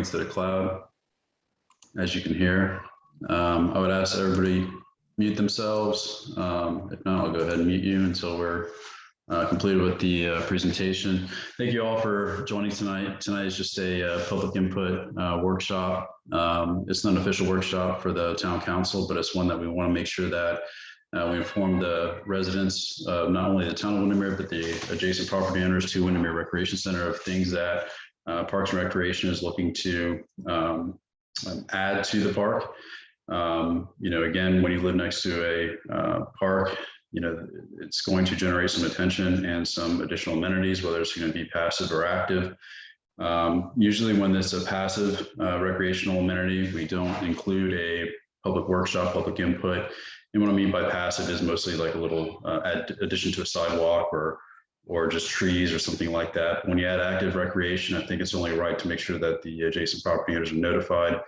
to the cloud, as you can hear. I would ask everybody mute themselves. If not, I'll go ahead and mute you until we're completed with the presentation. Thank you all for joining tonight. Tonight is just a public input workshop. It's not an official workshop for the town council, but it's one that we want to make sure that we inform the residents of not only the town of Windermere, but the adjacent property owners to Windermere Recreation Center of things that Parks and Recreation is looking to add to the park. Again, when you live next to a park, it's going to generate some attention and some additional amenities, whether it's going to be passive or active. Usually when it's a passive recreational amenity, we don't include a public workshop, public input. And what I mean by passive is mostly like a little addition to a sidewalk or just trees or something like that. When you add active recreation, I think it's only right to make sure that the adjacent property owners are notified.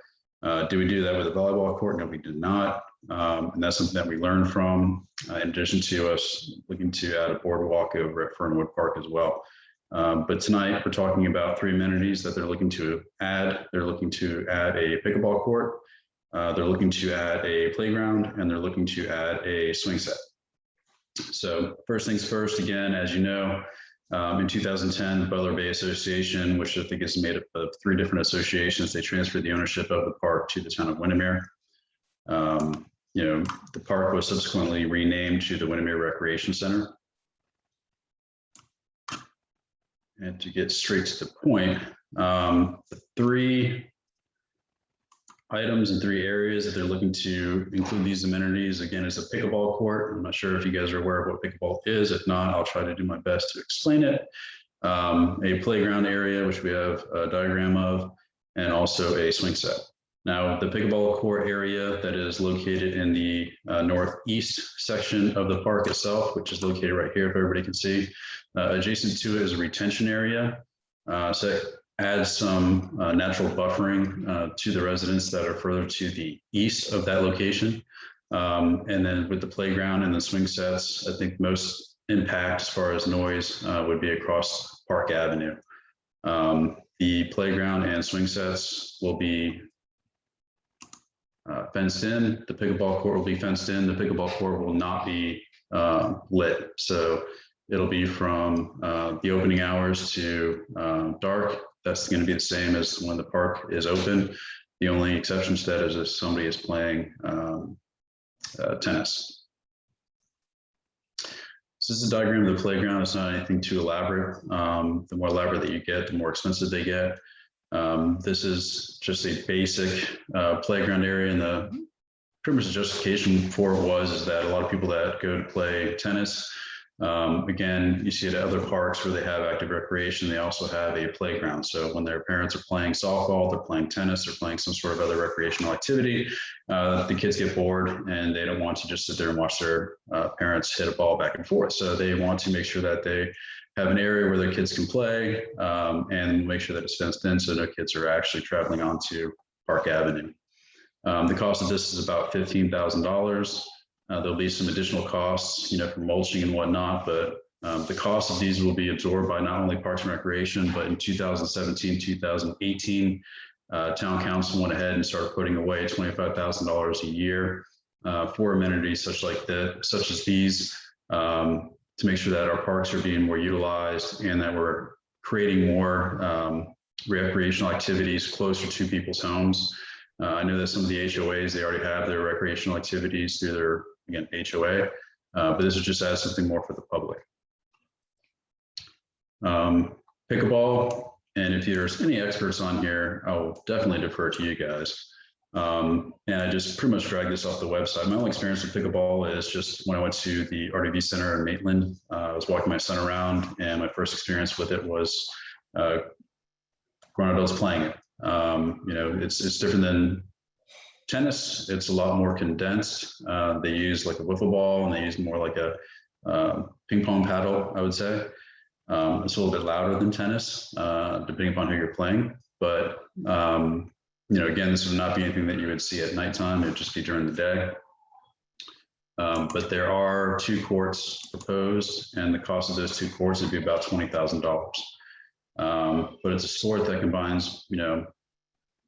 Do we do that with a volleyball court? No, we did not. And that's something that we learned from, in addition to us looking to add a boardwalk over at Fernwood Park as well. But tonight we're talking about 3 amenities that they're looking to add. They're looking to add a pickleball court. They're looking to add a playground, and they're looking to add a swing set. So first things first, again, as you know, in 2010, the Butler Bay Association, which I think is made up of 3 different associations, they transferred the ownership of the park to the town of Windermere. The park was subsequently renamed to the Windermere Recreation Center. And to get straight to the point, the 3 items and 3 areas that they're looking to include these amenities, again, is a pickleball court. I'm not sure if you guys are aware of what pickleball is. If not, I'll try to do my best to explain it. A playground area, which we have a diagram of, and also a swing set. Now, the pickleball court area that is located in the northeast section of the park itself, which is located right here, if everybody can see, adjacent to it is a retention area. So it adds some natural buffering to the residents that are further to the east of that location. And then with the playground and the swing sets, I think most impact as far as noise would be across Park Avenue. The playground and swing sets will be fenced in. The pickleball court will be fenced in. The pickleball court will not be lit. So it'll be from the opening hours to dark. That's going to be the same as when the park is open. The only exception to that is if somebody is playing tennis. So this is a diagram of the playground. It's not anything too elaborate. The more elaborate that you get, the more expensive they get. This is just a basic playground area, and pretty much the justification for it is that a lot of people that go to play tennis, again, you see it at other parks where they have active recreation, they also have a playground. So when their parents are playing softball, they're playing tennis, they're playing some sort of other recreational activity, the kids get bored and they don't want to just sit there and watch their parents hit a ball back and forth. So they want to make sure that they have an area where their kids can play and make sure that it's fenced in so no kids are actually traveling onto Park Avenue. The cost of this is about $15,000. There'll be some additional costs, for mulching and whatnot, but the cost of these will be absorbed by not only Parks and Recreation, but in 2017, 2018, Town Council went ahead and started putting away $25,000 a year for amenities such as these, to make sure that our parks are being more utilized and that we're creating more recreational activities closer to people's homes. I know that some of the HOAs, they already have their recreational activities through their, again, HOA, but this is just as something more for the public. Pickleball, and if there's any experts on here, I'll definitely defer to you guys. And I just pretty much dragged this off the website. My only experience with pickleball is just when I went to the RDV Center in Maitland. I was walking my son around, and my first experience with it was grown adults playing it. It's different than tennis. It's a lot more condensed. They use like a wiffle ball, and they use more like a ping pong paddle, I would say. It's a little bit louder than tennis, depending upon who you're playing. But again, this would not be anything that you would see at nighttime. It would just be during the day. But there are 2 courts proposed, and the cost of those 2 courts would be about $20,000. But it's a sport that combines,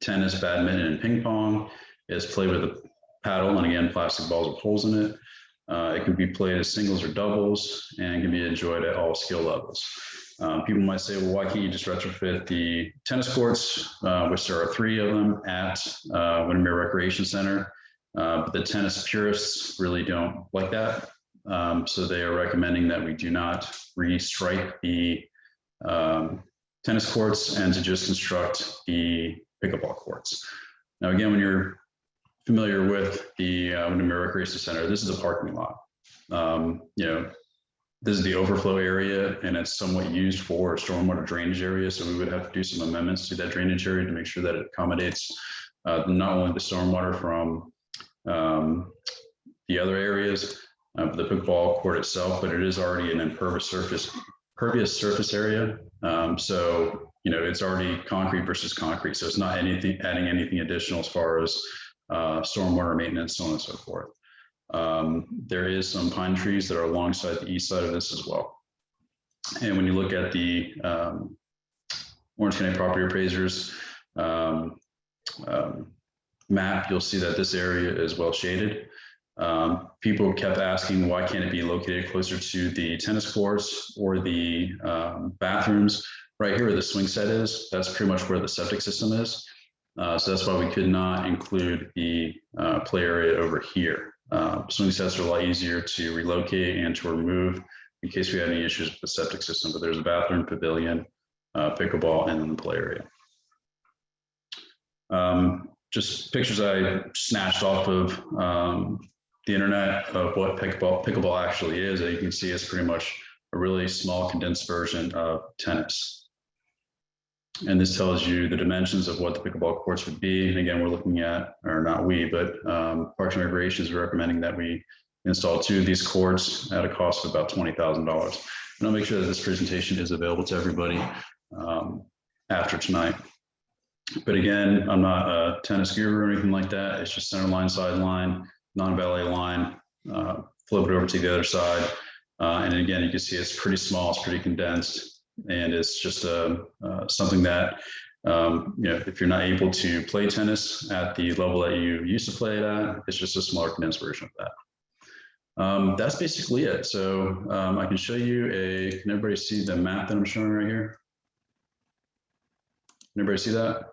tennis, badminton, and ping pong. It's played with a paddle, and again, plastic balls with holes in it. It can be played as singles or doubles and can be enjoyed at all skill levels. People might say, well, why can't you just retrofit the tennis courts, which there are 3 of them at Windermere Recreation Center. But the tennis purists really don't like that. So they are recommending that we do not restripe the tennis courts and to just construct the pickleball courts. Now, again, when you're familiar with the Windermere Recreation Center, this is a parking lot. You know, this is the overflow area, and it's somewhat used for stormwater drainage area. So we would have to do some amendments to that drainage area to make sure that it accommodates not only the stormwater from the other areas, the pickleball court itself, but it is already an impervious surface area. So, you know, it's already concrete versus concrete. So it's not adding anything additional as far as stormwater maintenance, so on and so forth. There is some pine trees that are alongside the east side of this as well. And when you look at the Orange County Property Appraisers map, you'll see that this area is well shaded. People kept asking, why can't it be located closer to the tennis courts or the bathrooms? Right here where the swing set is, that's pretty much where the septic system is. So that's why we could not include the play area over here. Swing sets are a lot easier to relocate and to remove in case we had any issues with the septic system, but there's a bathroom, pavilion, pickleball, and then the play area. Just pictures I snatched off of the internet of what pickleball actually is. As you can see, it's pretty much a really small condensed version of tennis. And this tells you the dimensions of what the pickleball courts would be. And again, we're looking at, or not we, but Parks and Recreation is recommending that we install 2 of these courts at a cost of about $20,000. And I'll make sure that this presentation is available to everybody after tonight. But again, I'm not a tennis guru or anything like that. It's just center line, sideline, non-valet line, flip it over to the other side. And again, you can see it's pretty small, it's pretty condensed. And it's just something that, you know, if you're not able to play tennis at the level that you used to play it at, it's just a smaller condensed version of that. That's basically it. So I can show you can everybody see the map that I'm showing right here? Can everybody see that?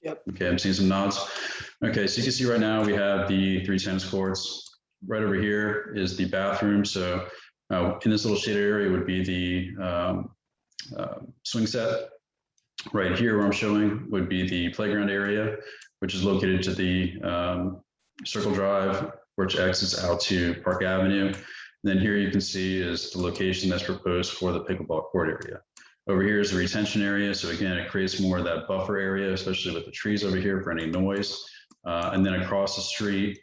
Yep. Okay, I'm seeing some nods. Okay, so you can see right now we have the 3 tennis courts. Right over here is the bathroom. So in this little shaded area would be the swing set. Right here where I'm showing would be the playground area, which is located to the Circle Drive, which exits out to Park Avenue. And then here you can see is the location that's proposed for the pickleball court area. Over here is the retention area. So again, it creates more of that buffer area, especially with the trees over here for any noise. And then across the street,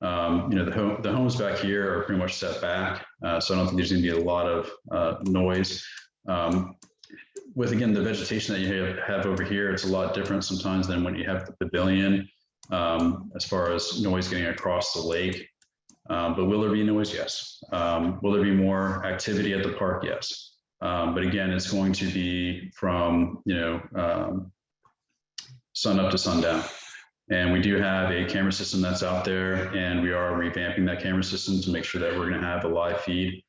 you know, the homes back here are pretty much set back. So I don't think there's gonna be a lot of noise. With, again, the vegetation that you have over here, it's a lot different sometimes than when you have the pavilion as far as noise getting across the lake. But will there be noise? Yes. Will there be more activity at the park? Yes. But again, it's going to be from, you know, sun up to sundown. And we do have a camera system that's out there, and we are revamping that camera system to make sure that we're going to have a live feed.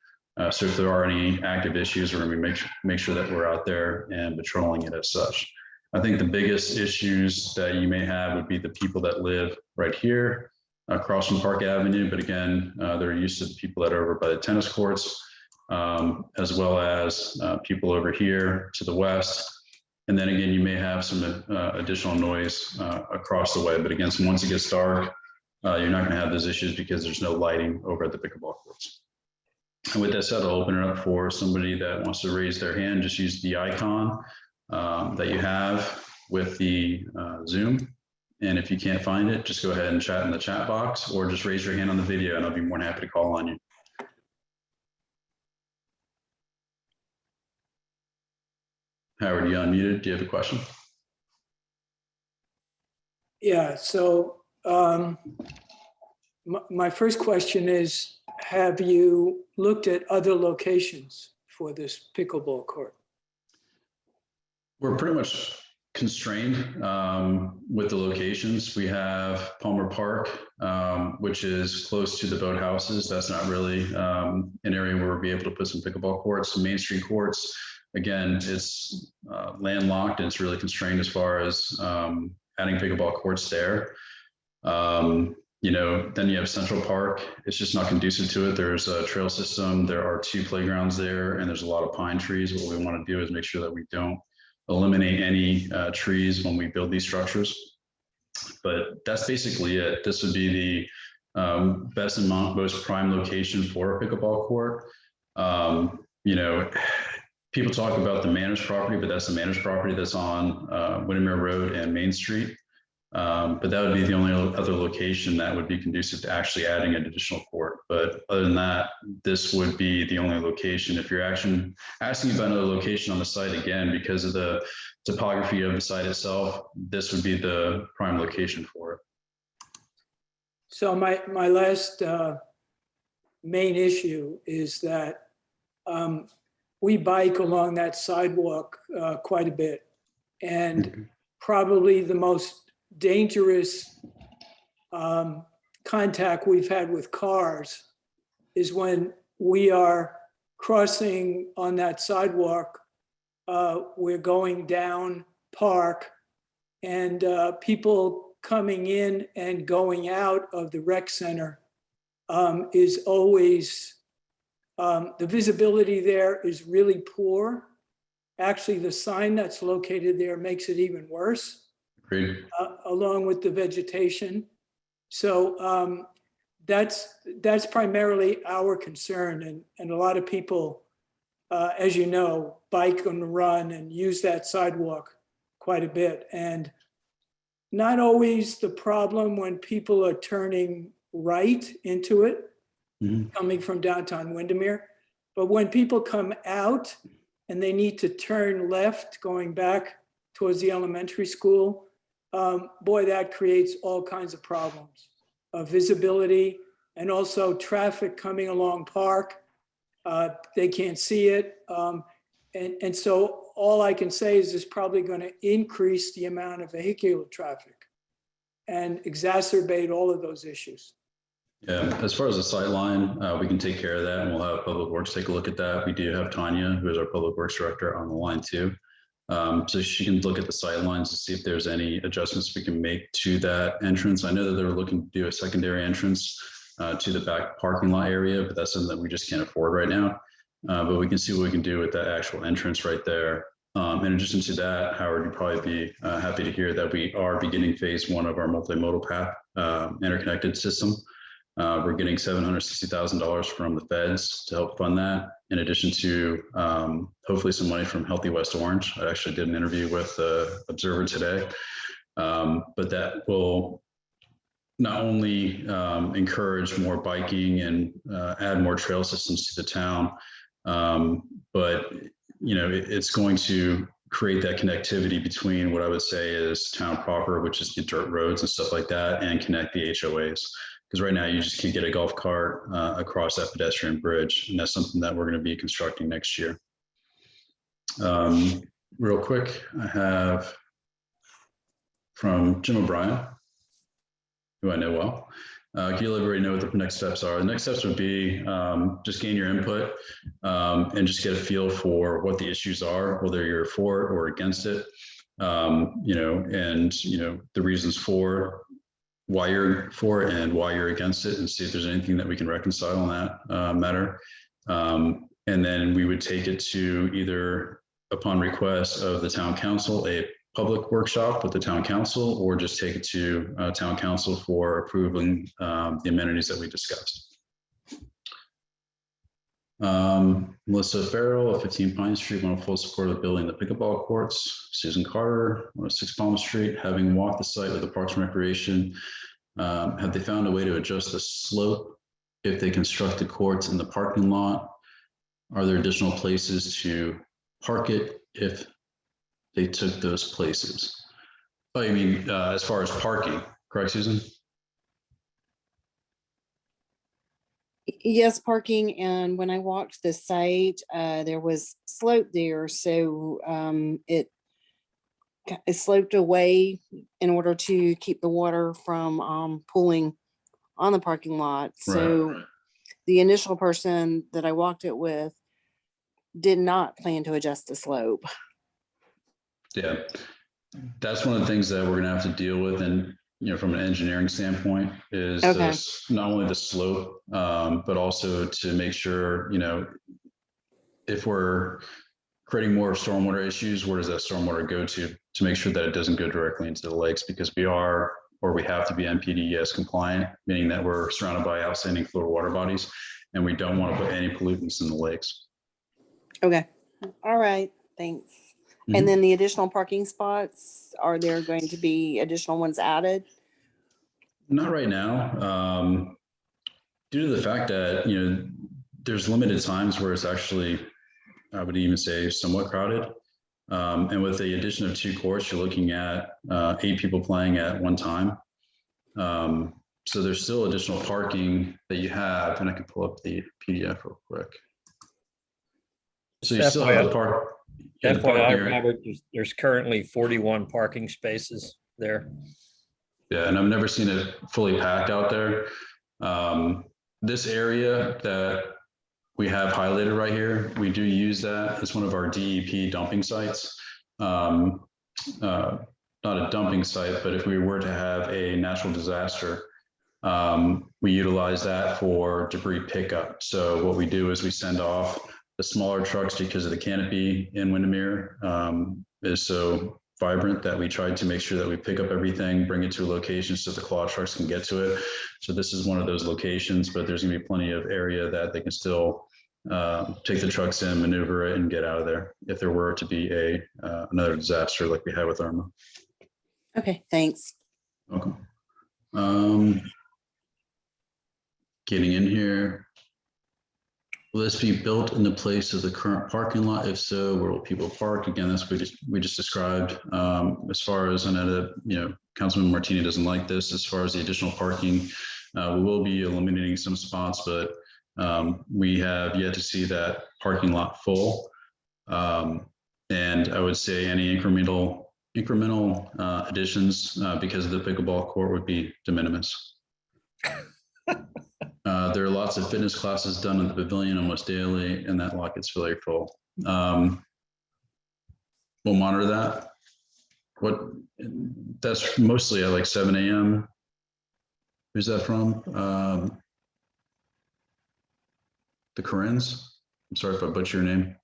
So if there are any active issues, we're going to make sure that we're out there and patrolling it as such. I think the biggest issues that you may have would be the people that live right here across from Park Avenue. But again, they're used to the people that are over by the tennis courts, as well as people over here to the west. And then again, you may have some additional noise across the way. But again, so once it gets dark, you're not going to have those issues because there's no lighting over at the pickleball courts. And with that said, I'll open it up for somebody that wants to raise their hand. Just use the icon that you have with the Zoom. And if you can't find it, just go ahead and chat in the chat box or just raise your hand on the video and I'll be more than happy to call on you. Howard, you unmuted? Do you have a question? Yeah, so my first question is, have you looked at other locations for this pickleball court? We're pretty much constrained with the locations. We have Palmer Park, which is close to the boathouses. That's not really an area where we'll be able to put some pickleball courts. Some Main Street courts, again, it's landlocked and it's really constrained as far as adding pickleball courts there. You know, then you have Central Park. It's just not conducive to it. There's a trail system. There are 2 playgrounds there, and there's a lot of pine trees. What we want to do is make sure that we don't eliminate any trees when we build these structures. But that's basically it. This would be the best and most prime location for a pickleball court. You know, people talk about the managed property, but that's the managed property that's on Windermere Road and Main Street. But that would be the only other location that would be conducive to actually adding an additional court. But other than that, this would be the only location. If you're actually asking about another location on the site, again, because of the topography of the site itself, this would be the prime location for it. So my last main issue is that we bike along that sidewalk quite a bit. And probably the most dangerous contact we've had with cars is when we are crossing on that sidewalk. We're going down Park, and people coming in and going out of the rec center is always, the visibility there is really poor. Actually, the sign that's located there makes it even worse. Along with the vegetation. So that's primarily our concern. And a lot of people, as you know, bike and run and use that sidewalk quite a bit. And not always the problem when people are turning right into it, coming from downtown Windermere. But when people come out and they need to turn left, going back towards the elementary school, boy, that creates all kinds of problems of visibility and also traffic coming along Park. They can't see it. And so all I can say is it's probably going to increase the amount of vehicular traffic and exacerbate all of those issues. Yeah, as far as the sight line, we can take care of that, and we'll have Public Works take a look at that. We do have Tanya, who is our Public Works Director, on the line too. So she can look at the sight lines to see if there's any adjustments we can make to that entrance. I know that they're looking to do a secondary entrance to the back parking lot area, but that's something that we just can't afford right now. But we can see what we can do with that actual entrance right there. In addition to that, Howard, you'd probably be happy to hear that we are beginning phase 1 of our multimodal path interconnected system. We're getting $760,000 from the feds to help fund that, in addition to hopefully some money from Healthy West Orange. I actually did an interview with the Observer today, but that will not only encourage more biking and add more trail systems to the town, but you know, it's going to create that connectivity between what I would say is town proper, which is the dirt roads and stuff like that, and connect the HOAs. Because right now you just can't get a golf cart across that pedestrian bridge. And that's something that we're going to be constructing next year. Real quick, I have from Jim O'Brien, who I know well. Can you let everybody know what the next steps are? The next steps would be just gain your input and just get a feel for what the issues are, whether you're for it or against it, you know, and, you know, the reasons for why you're for it and why you're against it, and see if there's anything that we can reconcile on that matter. And then we would take it to either, upon request of the town council, a public workshop with the town council, or just take it to town council for approving the amenities that we discussed. Melissa Farrell of 15 Pine Street, want full support of building the pickleball courts. Susan Carter, 106 Palm Street, having walked the site with the Parks and Recreation, have they found a way to adjust the slope if they construct the courts in the parking lot? Are there additional places to park it if they took those places? Oh, you mean as far as parking, correct, Susan? Yes, parking. And when I walked the site, there was slope there. So is sloped away in order to keep the water from pooling on the parking lot. So the initial person that I walked it with did not plan to adjust the slope. Yeah, that's one of the things that we're gonna have to deal with, and from an engineering standpoint, is Okay. not only the slope, but also to make sure, if we're creating more stormwater issues, where does that stormwater go to make sure that it doesn't go directly into the lakes, because we have to be NPDES compliant, meaning that we're surrounded by outstanding fluid water bodies, and we don't want to put any pollutants in the lakes. Okay. All right. Thanks. And then the additional parking spots, are there going to be additional ones added? Not right now, due to the fact that, there's limited times where it's actually, I would even say, somewhat crowded. And with the addition of 2 courts, you're looking at 8 people playing at one time. So there's still additional parking that you have, and I can pull up the PDF real quick. So you still have the park. Yeah, the parking area. Robert, there's currently 41 parking spaces there. Yeah, and I've never seen it fully packed out there. This area that we have highlighted right here, we do use that as one of our DEP dumping sites. Not a dumping site, but if we were to have a natural disaster, we utilize that for debris pickup. So what we do is we send off the smaller trucks, because of the canopy in Windermere is so vibrant that we try to make sure that we pick up everything, bring it to a location so the claw trucks can get to it. So this is one of those locations, but there's gonna be plenty of area that they can still take the trucks in, maneuver it, and get out of there if there were to be another disaster like we had with Irma. Okay, thanks. Welcome. Getting in here. Will this be built in the place of the current parking lot? If so, where will people park? Again, that's what we just described. As far as, I know that, Councilman Martini doesn't like this, as far as the additional parking, we will be eliminating some spots, but we have yet to see that parking lot full. And I would say any incremental additions because of the pickleball court would be de minimis. There are lots of fitness classes done in the pavilion almost daily, and that lot gets really full. We'll monitor that. That's mostly at like 7 a.m. Who's that from? The Corinnes? I'm sorry if I butcher your name.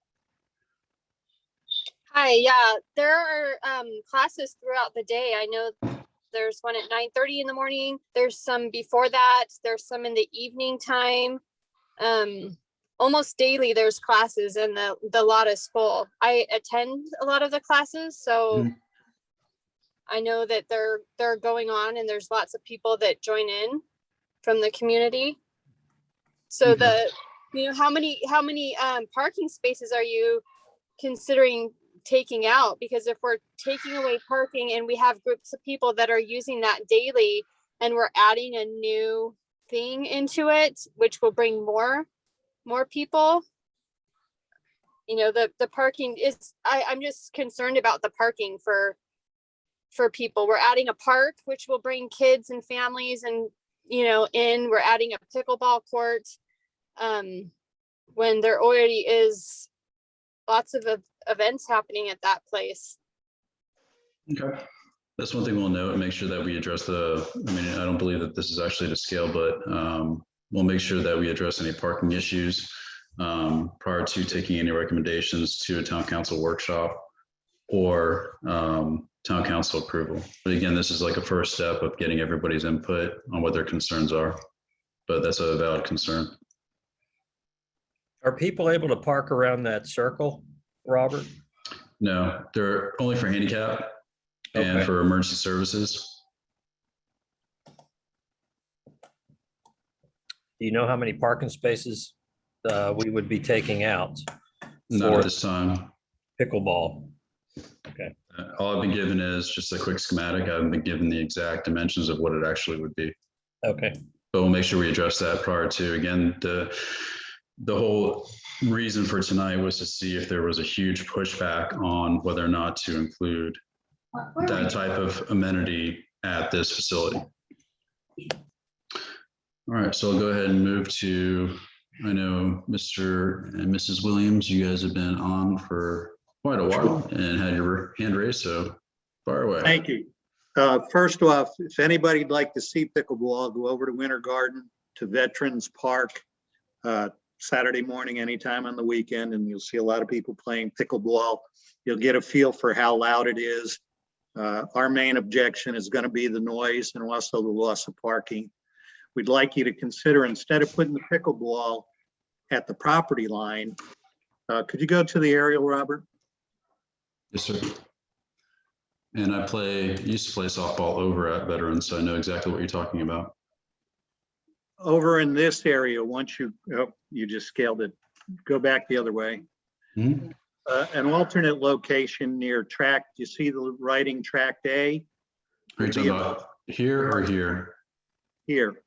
Hi, yeah, there are classes throughout the day. I know there's one at 9:30 in the morning. There's some before that. There's some in the evening time. Almost daily there's classes, and the lot is full. I attend a lot of the classes, so I know that they're going on, and there's lots of people that join in from the community. So how many parking spaces are you considering taking out? Because if we're taking away parking and we have groups of people that are using that daily, and we're adding a new thing into it, which will bring more people, the parking is, I'm just concerned about the parking for people. We're adding a park, which will bring kids and families, and we're adding a pickleball court when there already is lots of events happening at that place. Okay. That's one thing we'll note and make sure that we address I don't believe that this is actually to scale, but we'll make sure that we address any parking issues prior to taking any recommendations to a town council workshop or town council approval. But again, this is like a first step of getting everybody's input on what their concerns are, but that's a valid concern. Are people able to park around that circle, Robert? No, they're only for handicap and for emergency services. Do you know how many parking spaces we would be taking out? Not at this time. Pickleball. Okay. All I've been given is just a quick schematic. I haven't been given the exact dimensions of what it actually would be. Okay. But we'll make sure we address that prior to, again, the whole reason for tonight was to see if there was a huge pushback on whether or not to include that type of amenity at this facility. All right, so I'll go ahead and move to, I know Mr. and Mrs. Williams, you guys have been on for quite a while and had your hand raised, so fire away. Thank you. First off, if anybody'd like to see pickleball, go over to Winter Garden to Veterans Park Saturday morning, anytime on the weekend, and you'll see a lot of people playing pickleball. You'll get a feel for how loud it is. Our main objection is going to be the noise and also the loss of parking. We'd like you to consider, instead of putting the pickleball at the property line, could you go to the aerial, Robert? Yes, sir. And I used to play softball over at Veterans, so I know exactly what you're talking about. Over in this area, once you just scaled it, go back the other way. Mm-hmm. An alternate location near track, you see the writing track A? Are you talking about here or here? Here,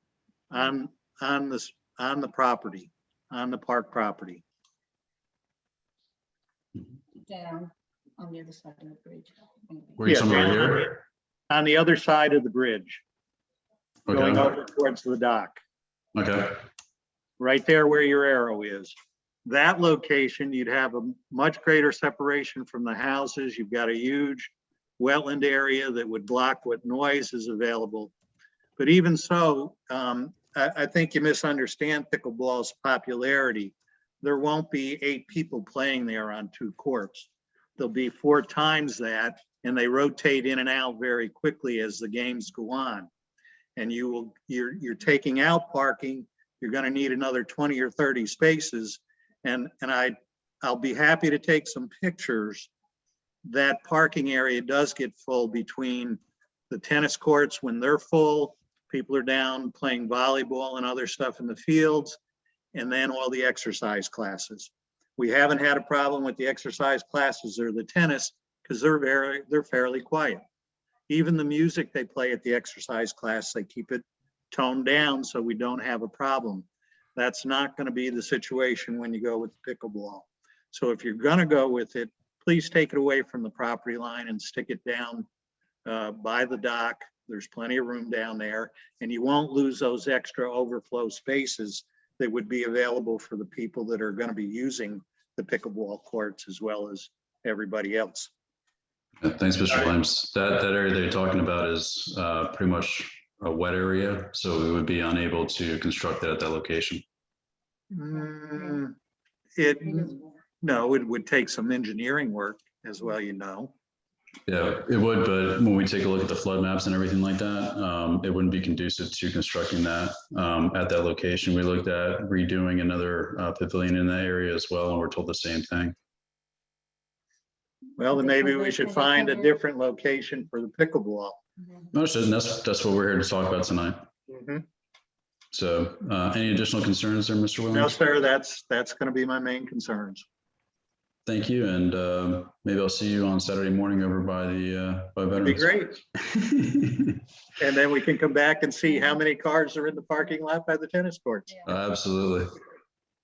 on the property, on the park property. Down on the other side of the bridge. Where are you Yeah, talking about down here? On the other side of the bridge, going Okay, over towards the dock. okay, Right there where your arrow is. That location, you'd have a much greater separation from the houses. You've got a huge wetland area that would block what noise is available. But even so, I think you misunderstand pickleball's popularity. There won't be 8 people playing there on 2 courts. There'll be 4 times that, and they rotate in and out very quickly as the games go on. And you're taking out parking. You're going to need another 20 or 30 spaces. And I'll be happy to take some pictures. That parking area does get full between the tennis courts when they're full. People are down playing volleyball and other stuff in the fields, and then all the exercise classes. We haven't had a problem with the exercise classes or the tennis because they're fairly quiet. Even the music they play at the exercise class, they keep it toned down so we don't have a problem. That's not going to be the situation when you go with pickleball. So if you're going to go with it, please take it away from the property line and stick it down by the dock. There's plenty of room down there, and you won't lose those extra overflow spaces that would be available for the people that are going to be using the pickleball courts as well as everybody else. thanks, Mr. Williams. That area that you're talking about is pretty much a wet area, so we would be unable to construct that at that location. No, it would take some engineering work as well, you know. Yeah, it would, but when we take a look at the flood maps and everything like that, it wouldn't be conducive to constructing that at that location. We looked at redoing another pavilion in that area as well, and we're told the same thing. Well, then maybe we should find a different location for the pickleball. No, it shouldn't. That's what we're here to talk about tonight. Mhm. So any additional concerns there, Mr. Williams? No, sir, that's going to be my main concerns. Thank you, and maybe I'll see you on Saturday morning over by the by That'd be Veterans. great. And then we can come back and see how many cars are in the parking lot by the tennis courts. Absolutely.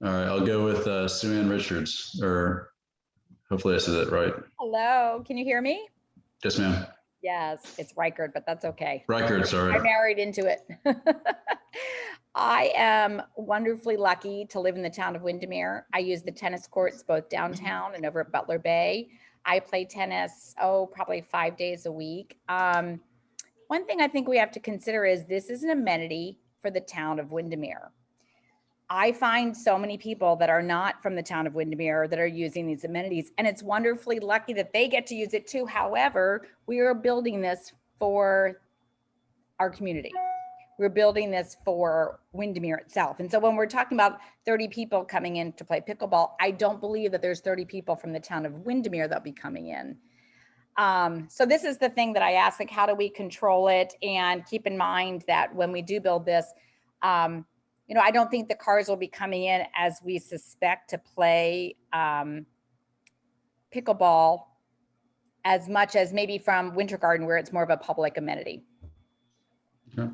All right, I'll go with Sue Ann Richards, or hopefully I said that right. Hello, can you hear me? Yes, ma'am. Yes, it's Reichard, but that's okay. Reichard, I sorry. married into it. I am wonderfully lucky to live in the town of Windermere. I use the tennis courts both downtown and over at Butler Bay. I play tennis, probably 5 days a week. One thing I think we have to consider is this is an amenity for the town of Windermere. I find so many people that are not from the town of Windermere that are using these amenities, and it's wonderfully lucky that they get to use it too. However, we are building this for our community. We're building this for Windermere itself. And so when we're talking about 30 people coming in to play pickleball, I don't believe that there's 30 people from the town of Windermere that'll be coming in. So this is the thing that I ask, like, how do we control it? And keep in mind that when we do build this, you know, I don't think the cars will be coming in as we suspect to play pickleball as much as maybe from Winter Garden, where it's more of a public amenity. Okay.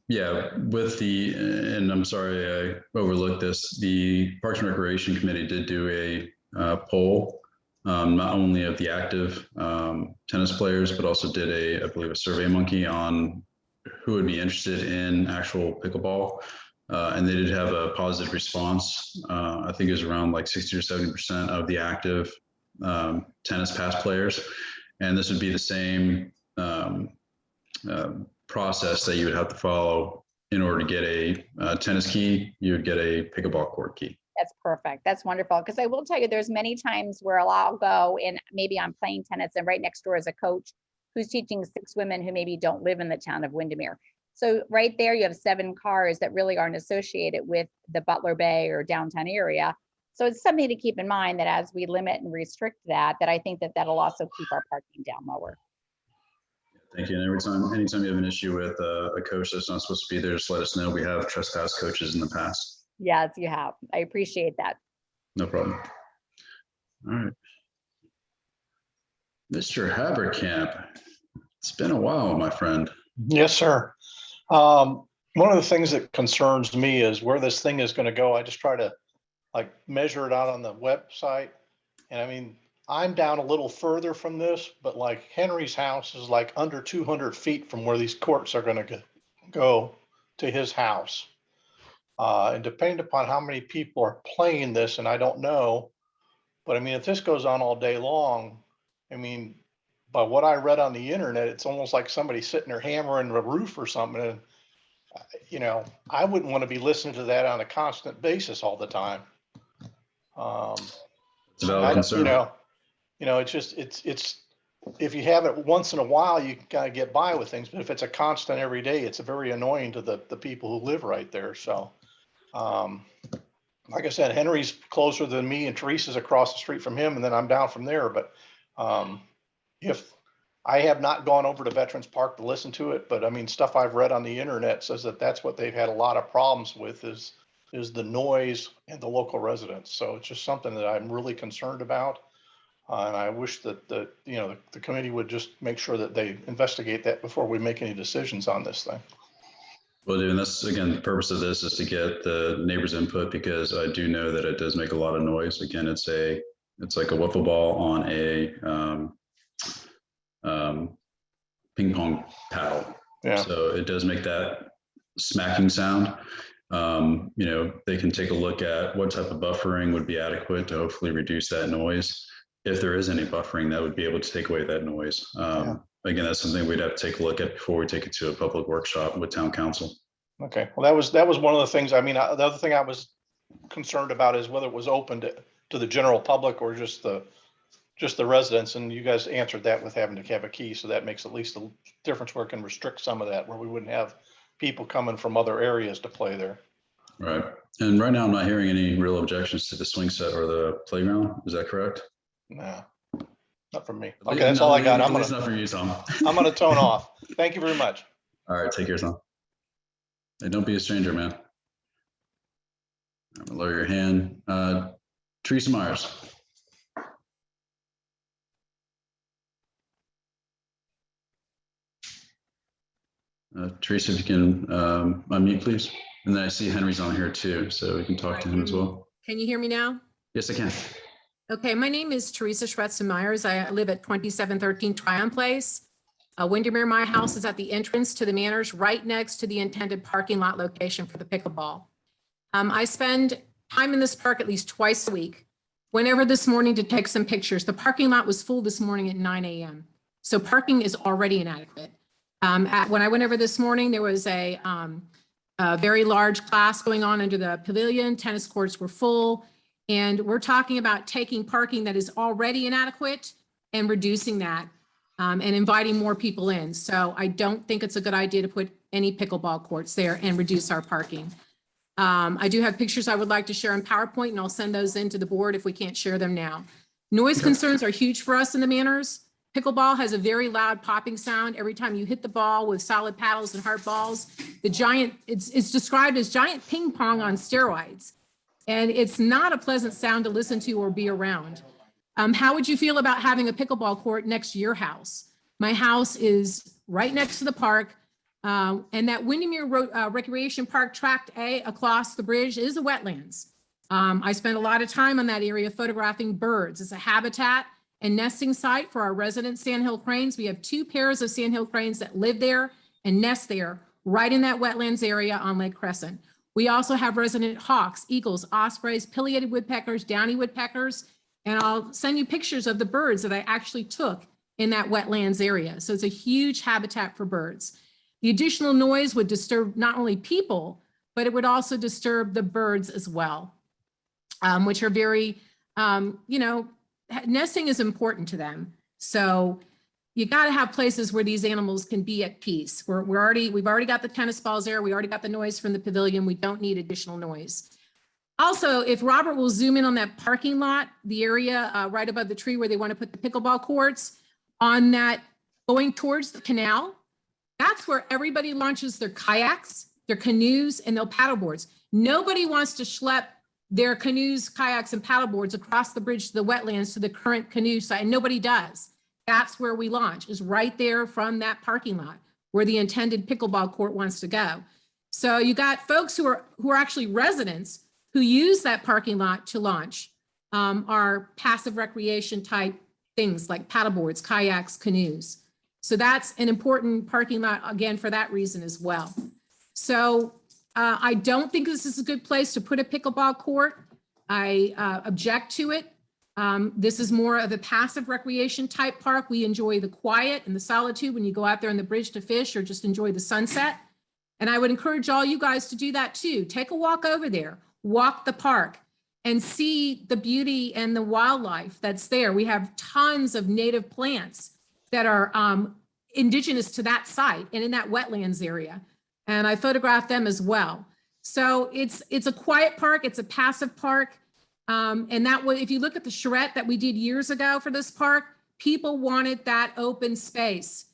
Yeah, with and I'm sorry I overlooked this, the Parks and Recreation Committee did do a poll not only of the active tennis players, but also did I believe, a survey monkey on who would be interested in actual pickleball. And they did have a positive response. I think it was around like 60 or 70% of the active tennis past players. And this would be the same process that you would have to follow in order to get a tennis key. You would get a pickleball court key. That's perfect. That's wonderful. Because I will tell you, there's many times where I'll go and maybe I'm playing tennis and right next door is a coach who's teaching 6 women who maybe don't live in the town of Windermere. So right there, you have 7 cars that really aren't associated with the Butler Bay or downtown area. So it's something to keep in mind that as we limit and restrict that I think that that'll also keep our parking down lower. Thank you. And anytime you have an issue with a coach that's not supposed to be there, just let us know. We have trespass coaches in the past. Yes, you have. I appreciate that. No problem. All right. Mr. Haberkamp, it's been a while, my friend. Yes, sir. One of the things that concerns me is where this thing is going to go. I just try to like measure it out on the website. And I mean, I'm down a little further from this, but like Henry's house is like under 200 feet from where these courts are going to go to his house. And depending upon how many people are playing this, and I don't know, but I mean, if this goes on all day long, I mean, by what I read on the internet, it's almost like somebody sitting there hammering the roof or something. And, you know, I wouldn't want to be listening to that on a constant basis all the time. It's a valid concern. You know, it's just, it's, if you have it once in a while, you can kind of get by with things, but if it's a constant every day, it's very annoying to the people who live right there. So, like I said, Henry's closer than me and Teresa's across the street from him, and then I'm down from there. But if I have not gone over to Veterans Park to listen to it, but I mean, stuff I've read on the internet says that that's what they've had a lot of problems with is the noise and the local residents. So it's just something that I'm really concerned about. And I wish that the committee would just make sure that they investigate that before we make any decisions on this thing. Well, and that's, again, the purpose of this is to get the neighbors' input, because I do know that it does make a lot of noise. Again, it's like a wiffle ball on a ping pong paddle. Yeah. So it does make that smacking sound. They can take a look at what type of buffering would be adequate to hopefully reduce that noise. If there is any buffering, that would be able to take away that noise. Again, that's something we'd have to take a look at before we take it to a public workshop with town council. Okay, well, that was one of the things. I mean, the other thing I was concerned about is whether it was open to the general public or just the residents. And you guys answered that with having to have a key. So that makes at least a difference where it can restrict some of that, where we wouldn't have people coming from other areas to play there. Right. And right now I'm not hearing any real objections to the swing set or the playground. Is that correct? No, not from me. Okay, that's all I got. It's not from you, Tom. I'm gonna tone off. Thank you very much. All right, take care, Tom. Hey, don't be a stranger, man. I'm gonna lower your hand. Teresa Myers. Teresa, if you can unmute, please. And then I see Henry's on here too, so we can talk to him as well. Can you hear me now? Yes, I can. Okay, my name is Teresa Schwetzer-Myers. I live at 2713 Tryon Place. Windermere, my house is at the entrance to the Manors, right next to the intended parking lot location for the pickleball. I spend time in this park at least twice a week. Whenever this morning to take some pictures, the parking lot was full this morning at 9 a.m. So parking is already inadequate. When I went over this morning, there was a very large class going on under the pavilion. Tennis courts were full. And we're talking about taking parking that is already inadequate and reducing that and inviting more people in. So I don't think it's a good idea to put any pickleball courts there and reduce our parking. I do have pictures I would like to share in PowerPoint, and I'll send those into the board if we can't share them now. Noise concerns are huge for us in the Manors. Pickleball has a very loud popping sound every time you hit the ball with solid paddles and hard balls. It's described as giant ping pong on steroids. And it's not a pleasant sound to listen to or be around. How would you feel about having a pickleball court next to your house? My house is right next to the park. And that Windermere Recreation Park Tract A across the bridge is a wetlands. I spent a lot of time on that area photographing birds. It's a habitat and nesting site for our resident sandhill cranes. We have 2 pairs of sandhill cranes that live there and nest there right in that wetlands area on Lake Crescent. We also have resident hawks, eagles, ospreys, pileated woodpeckers, downy woodpeckers, and I'll send you pictures of the birds that I actually took in that wetlands area. So it's a huge habitat for birds. The additional noise would disturb not only people, but it would also disturb the birds as well, which are very, you know, nesting is important to them. So you got to have places where these animals can be at peace. We've already got the tennis balls there. We already got the noise from the pavilion. We don't need additional noise. Also, if Robert will zoom in on that parking lot, the area right above the tree where they want to put the pickleball courts, on that going towards the canal, that's where everybody launches their kayaks, their canoes, and their paddleboards. Nobody wants to schlep their canoes, kayaks, and paddleboards across the bridge to the wetlands to the current canoe site, and nobody does. That's where we launch, is right there from that parking lot where the intended pickleball court wants to go. So you got folks who are actually residents who use that parking lot to launch our passive recreation type things like paddleboards, kayaks, canoes. So that's an important parking lot, again, for that reason as well. So I don't think this is a good place to put a pickleball court. I object to it. This is more of a passive recreation type park. We enjoy the quiet and the solitude when you go out there on the bridge to fish or just enjoy the sunset. And I would encourage all you guys to do that too. Take a walk over there, walk the park, and see the beauty and the wildlife that's there. We have tons of native plants that are indigenous to that site and in that wetlands area. And I photographed them as well. So it's a quiet park, it's a passive park. And that was, if you look at the charrette that we did years ago for this park, people wanted that open space.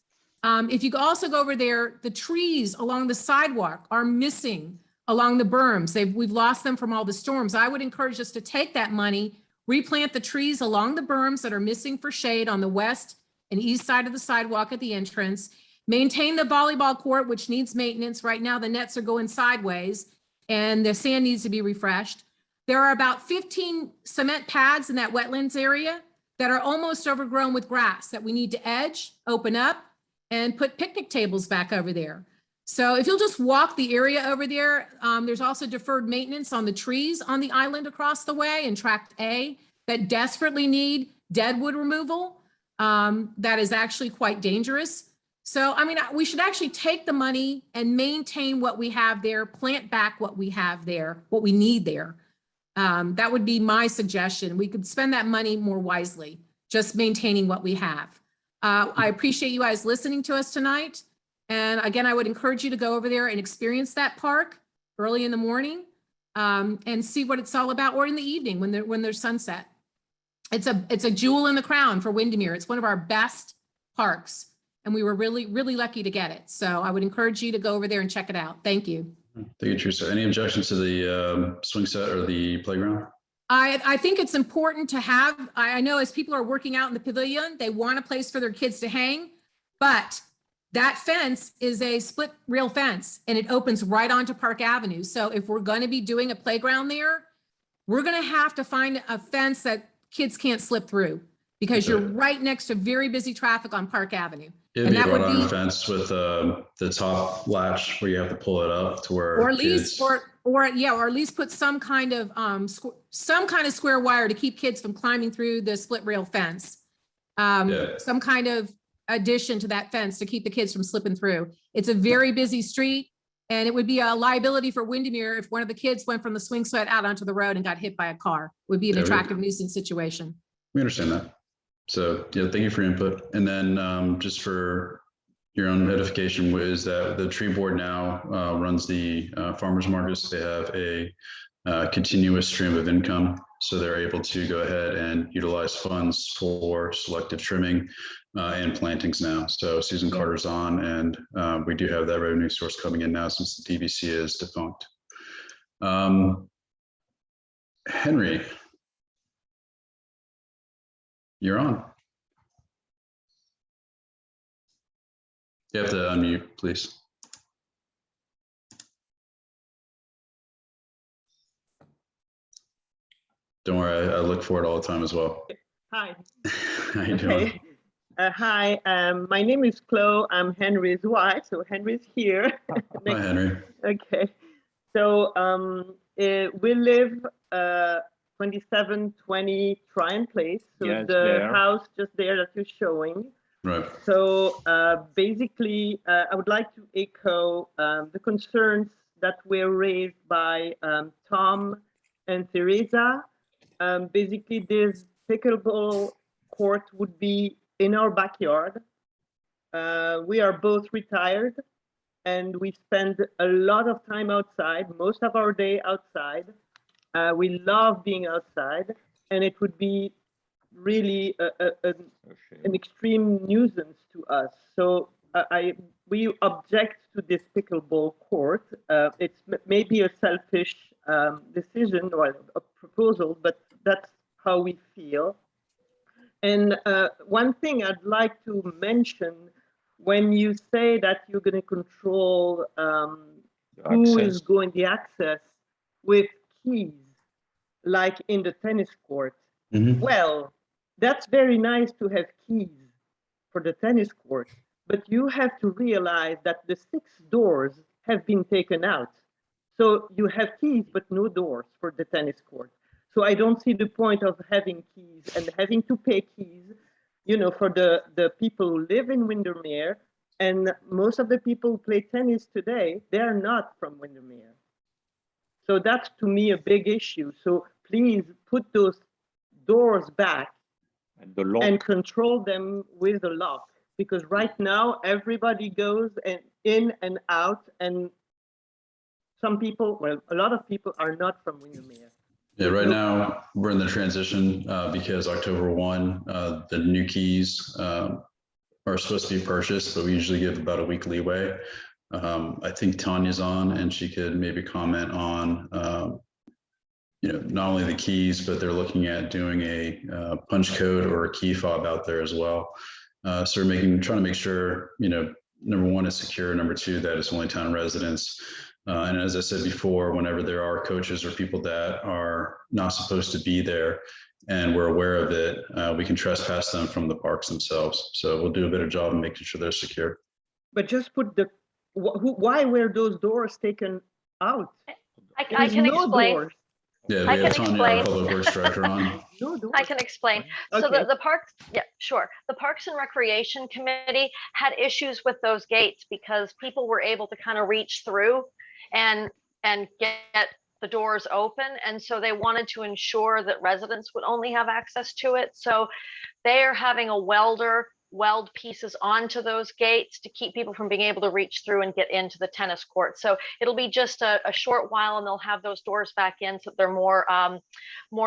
If you also go over there, the trees along the sidewalk are missing along the berms. We've lost them from all the storms. I would encourage us to take that money, replant the trees along the berms that are missing for shade on the west and east side of the sidewalk at the entrance, maintain the volleyball court, which needs maintenance. Right now, the nets are going sideways and the sand needs to be refreshed. There are about 15 cement pads in that wetlands area that are almost overgrown with grass that we need to edge, open up, and put picnic tables back over there. So if you'll just walk the area over there, there's also deferred maintenance on the trees on the island across the way in Tract A that desperately need deadwood removal. That is actually quite dangerous. So, I mean, we should actually take the money and maintain what we have there, plant back what we have there, what we need there. That would be my suggestion. We could spend that money more wisely, just maintaining what we have. I appreciate you guys listening to us tonight. And again, I would encourage you to go over there and experience that park early in the morning and see what it's all about, or in the evening when there's sunset. It's a jewel in the crown for Windermere. It's one of our best parks, and we were really, really lucky to get it. So I would encourage you to go over there and check it out. Thank you. Thank you, Teresa. Any objections to the swing set or the playground? I think it's important to have, I know as people are working out in the pavilion, they want a place for their kids to hang, but that fence is a split rail fence and it opens right onto Park Avenue. So if we're going to be doing a playground there, we're going to have to find a fence that kids can't slip through, because you're right next to very busy traffic on Park Avenue. It'd be a wrought iron fence with the top latch where you have to pull it up to where, or at least, or at least put some kind of square wire to keep kids from climbing through the split rail fence. Some kind of addition to that fence to keep the kids from slipping through. It's a very busy street, and it would be a liability for Windermere if one of the kids went from the swing set out onto the road and got hit by a car. It would be an attractive nuisance situation. We understand that. So yeah, thank you for your input. And then just for your own edification, is that the tree board now runs the farmers markets. They have a continuous stream of income, so they're able to go ahead and utilize funds for selective trimming and plantings now. So Susan Carter's on, and we do have that revenue source coming in now since the DVC is defunct. Henry, you're on. You have to unmute, please. Don't worry, I look for it all the time as well. Hi. How you doing? Okay. Hi, my name is Chloe. I'm Henry's wife, so Henry's here. Hi, Henry. Okay. So we live 2720 Tryon Place. So Yes, the there. house just there that you're showing. Right. So basically, I would like to echo the concerns that were raised by Tom and Teresa. Basically, this pickleball court would be in our backyard. We are both retired and we spend a lot of time outside, most of our day outside. We love being outside, and it would be really an extreme nuisance to us. So we object to this pickleball court. It's maybe a selfish decision or a proposal, but that's how we feel. And one thing I'd like to mention, when you say that you're going to control who is going the access with keys, like in the tennis court, well, that's very nice to have keys for the tennis court, but you have to realize that the 6 doors have been taken out. So you have keys, but no doors for the tennis court. So I don't see the point of having keys and having to pay keys, you know, for the people who live in Windermere. And most of the people who play tennis today, they're not from Windermere. So that's to me a big issue. So please put those doors back and control them with a lock, because right now everybody goes in and out, and some people, well, a lot of people are not from Windermere. Yeah, right now we're in the transition because October 1, the new keys are supposed to be purchased, but we usually give about a week leeway. I think Tanya's on and she could maybe comment on not only the keys, but they're looking at doing a punch code or a key fob out there as well. So we're trying to make sure, number one, it's secure. Number two, that it's only town residents. And as I said before, whenever there are coaches or people that are not supposed to be there and we're aware of it, we can trespass them from the parks themselves. So we'll do a better job of making sure they're secure. But just put why were those doors taken out? I can explain. Doors. Yeah, we have Tanya, our public works director, on. I can explain. So the parks, yeah, sure. The Parks and Recreation Committee had issues with those gates because people were able to kind of reach through and get the doors open. And so they wanted to ensure that residents would only have access to it. So they are having a welder weld pieces onto those gates to keep people from being able to reach through and get into the tennis court. So it'll be just a short while and they'll have those doors back in so they're more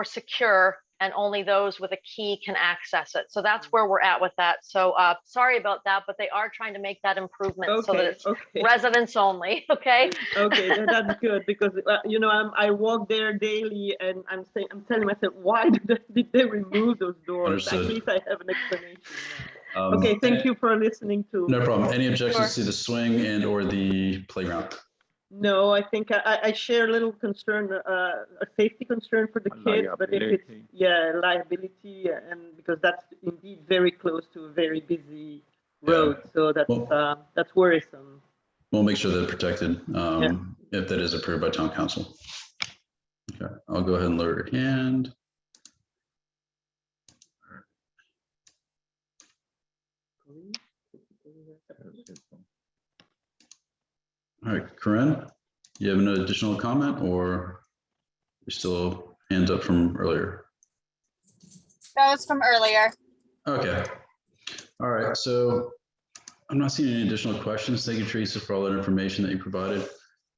secure and only those with a key can access it. So that's where we're at with that. So sorry about that, but they are trying to make that improvement so that it's residents only. Okay. Okay, that's good because I walk there daily and I'm telling myself, why did they remove those doors? Understood. At least I have an explanation now. Okay, thank you for listening to. No problem. Any objections to the swing and or the playground? No, I think I share a little concern, a safety concern for the kids, but if it's, liability, and because that's indeed very close to a very busy road, so that's worrisome. We'll make sure they're protected if that is approved by town council. Okay, I'll go ahead and lower your hand. All right, Corinne, you have an additional comment or you're still hands up from earlier? That was from earlier. Okay. All right, so I'm not seeing any additional questions. Thank you, Teresa, for all that information that you provided.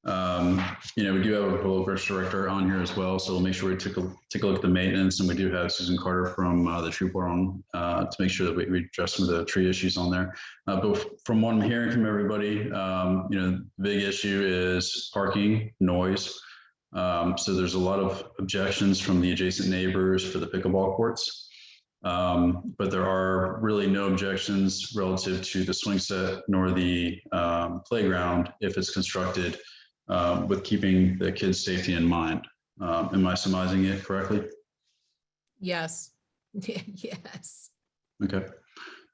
We do have a public works director on here as well, so we'll make sure we take a look at the maintenance, and we do have Susan Carter from the tree board on to make sure that we address some of the tree issues on there. But from what I'm hearing from everybody, the big issue is parking, noise. So there's a lot of objections from the adjacent neighbors for the pickleball courts. But there are really no objections relative to the swing set nor the playground if it's constructed with keeping the kids' safety in mind. Am I surmising it correctly? Yes. Yes. Okay.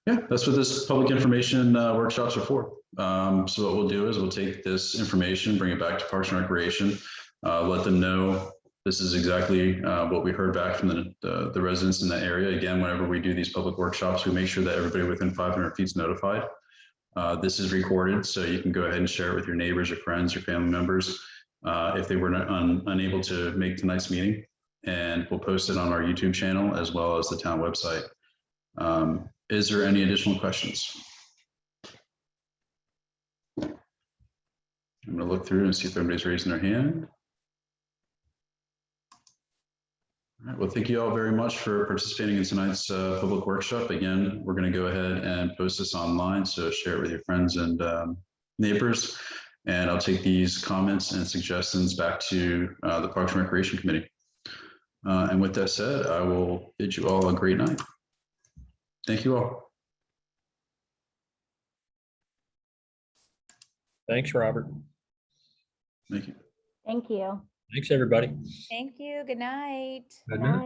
Yeah, that's what this public information workshops are for. So what we'll do is we'll take this information, bring it back to Parks and Recreation, let them know this is exactly what we heard back from the residents in that area. Again, whenever we do these public workshops, we make sure that everybody within 500 feet is notified. This is recorded, so you can go ahead and share it with your neighbors, your friends, your family members, if they were unable to make tonight's meeting. And we'll post it on our YouTube channel as well as the town website. Is there any additional questions? I'm going to look through and see if everybody's raising their hand. All right, well, thank you all very much for participating in tonight's public workshop. Again, we're going to go ahead and post this online, so share it with your friends and neighbors. And I'll take these comments and suggestions back to the Parks and Recreation Committee. And with that said, I will bid you all a great night. Thank you all. Thanks, Robert. Thank you. Thank you. Thanks, everybody. Thank you. Good night. Good night.